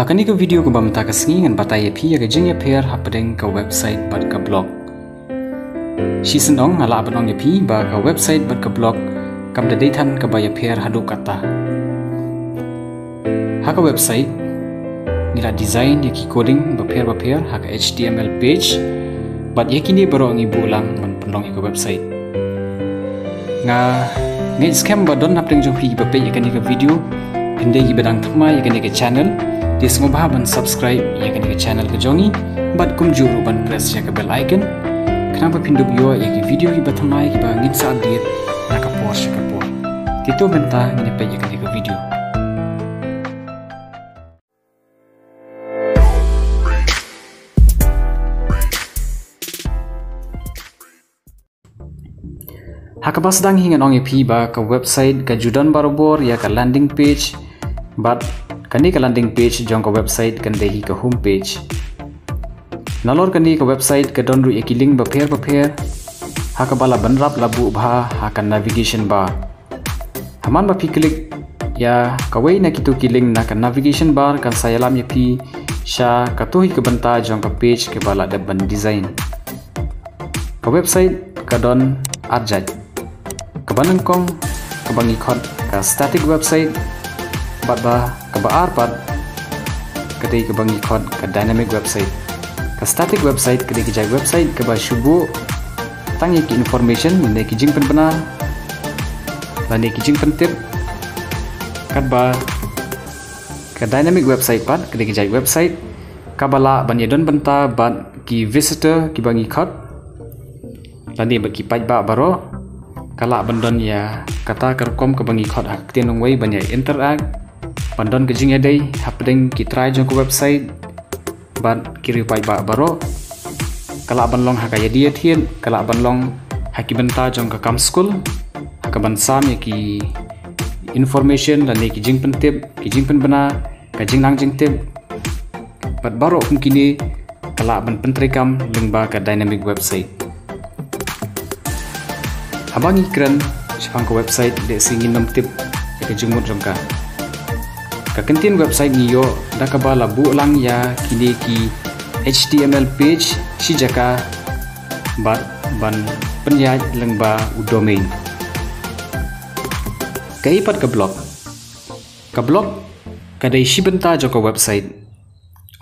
Hakani ke video ko bamta kasngi ngan bataya pi ya gajing ya pair hapadeng ke website bat ke blog. Si senong ala abanong ya pi ba ke website bat ke blog kam da datan ke baya pair hadu kata. Haka website nila design ya ki coding ba pair haka HTML page bat ya kini baru ngi bulang man pendong ya ke website. Ngai scam ba don hapadeng jong pi ba pe ya kani ke video hende gi bedang thma ya kani ke channel. Dia semua bahaban subscribe ya kan ke channel ke jongi bat kum juru ban press ya ke bell icon kenapa pindu yo ya ke video ki bathamai ki ba ngit sa update na ka post ka po tito benta ni pe ya kan ke video hakabas dang hingan ong pi ba ka website ka judan barobor ya ka landing page but kani ka landing page jong ka website kan dehi ka home page nalor kani ka website ka donru ekiling ba pair haka bala banrap labu bha haka navigation bar haman ba pi klik ya kawai na kitu kiling na ka navigation bar kan sayalam ya pi sha ka tohi ka banta jong ka page ke bala da ban design ka website ka don arjat ka banangkong ka bangi khot ka static website bat ba kabaar pat kadai kabangi khot ka dynamic website ka static website kadai kijai website ka ba shubu tangi ki information ne ki jing pen benar la ne ki jing pen tip kat ba ka dynamic website pat kadai kijai website ka bala ban yedon benta bat ki visitor ki bangi khot la ne ba ki paj ba baro kala bandon ya kata kerkom ka bangi khot hak tienong wei ban ya interact pandon ke jing edai hapdeng ki try jong ko website ban kiri pai ba baro kala ban long haka yadi thien kala ban long haki benta jong ka kam school haka ban sam ya ki information la ne ki jing pen tip ki jing pen bana ka jing nang jing tip bat baro kum kini kala ban pentri kam lingba ka dynamic website habangi kran chapang ko website de singin nom tip ka jingmut jong ka kakentin website niyo dakaba labu lang ya kini ki HTML page si jaka bat ban penyaj lengba u domain kaipat ke blog kadai si benta joko website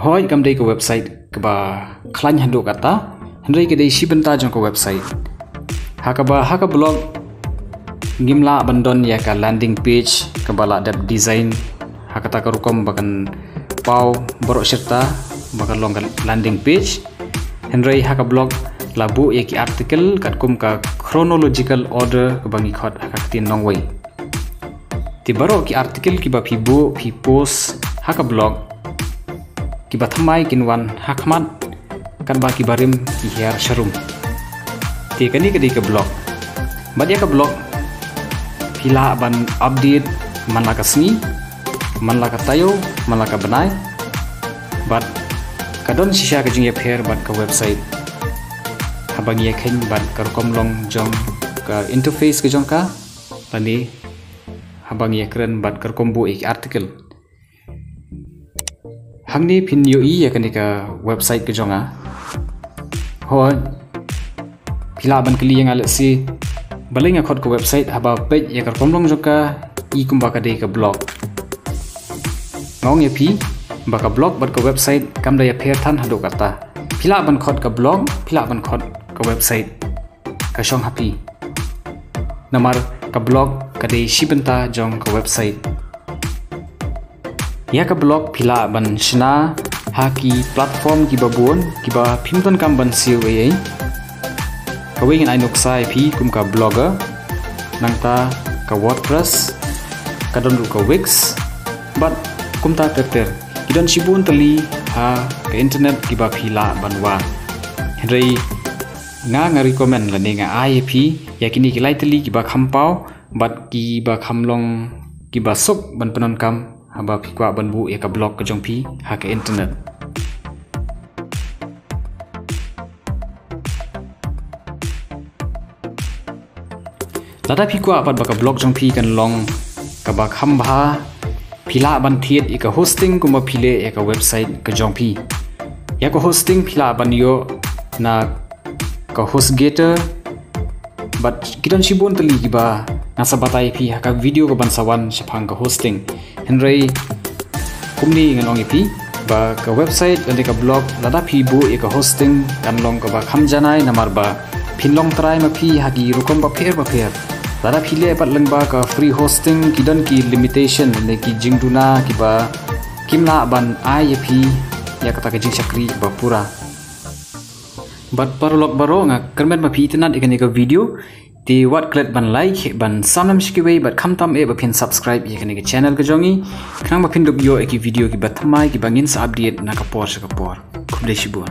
hoi kam dei ke website ke ba klan hando kata hendai kadai si benta joko website haka blog ngimla bandon ya ka landing page ke bala dap design hakata karukom bakan pau borok serta bakan long landing page henry haka blog labu yaki artikel katkum ka chronological order kebangi khot hakatin nongway ti baro ki artikel ki ba fibo fi post haka blog ki bathamai kinwan hakmat kan ba ki barim ki hiar sharum ti kani kadi ke blog badya ka blog pila ban update manakasni manlaka tayo manlaka benai bat kadon sisha ka jing ya pair bat ka website habangi ya khen bat ka komlong jong ka interface ka jong ka tani habangi ya kren bat ka kombo ek article hangni pin yo i ya ka website ka jonga ho pila ban kli yang ala si balinga khot ka website haba page ya ka komlong jong ka i kumba ka dei ka blog ngong ya pi baka blog bat ka website kam da ya pair than hado kata pila ban khot ka blog pila ban khot ka website ka shong happy namar ka blog ka dei shibenta jong ka website ya ka blog pila ban shna haki platform ki babon ki ba phimton kam ban siu ai ka wingin ai noksa pi kum ka blogger nangta ka wordpress ka don ka wix but kumta teter kidon sibun teli ha ke internet kiba phila banwa henry nga recommend la nenga IAP yakini ki lightly kiba khampau bat kiba khamlong kiba sok ban panon kam haba phikwa banbu ya ka blog ka jongpi ha ke internet lada phikwa bat ba ka blog jongpi kan long ka ba khamba pila ban thiet ika hosting kuma phile eka website ka jongpi ya ko hosting pila ban yo na ka hostgator but kidan shibon tali giba nasa batai pi haka video ka ban sawan shapang ka hosting henry kumni ngan ongi pi ba ka website ande ka blog lada pi bu eka hosting kan long ka ba khamjanai namar ba pinlong try ma pi hagi rukom ba pher lada phile pat lengba ka free hosting kidan ki limitation ne ki jingduna ki ba kimla ban IAP ya kata ka jing chakri ba pura but parolok baro nga kermet ma pi tanat ikani ka video ti wat klet ban like ban samnam shikiwe but khamtam e ba pin subscribe ikani ka channel ka jongi khnang ba pin dog yo eki video ki ba thamai ki bangin sa update na ka por khubde shibon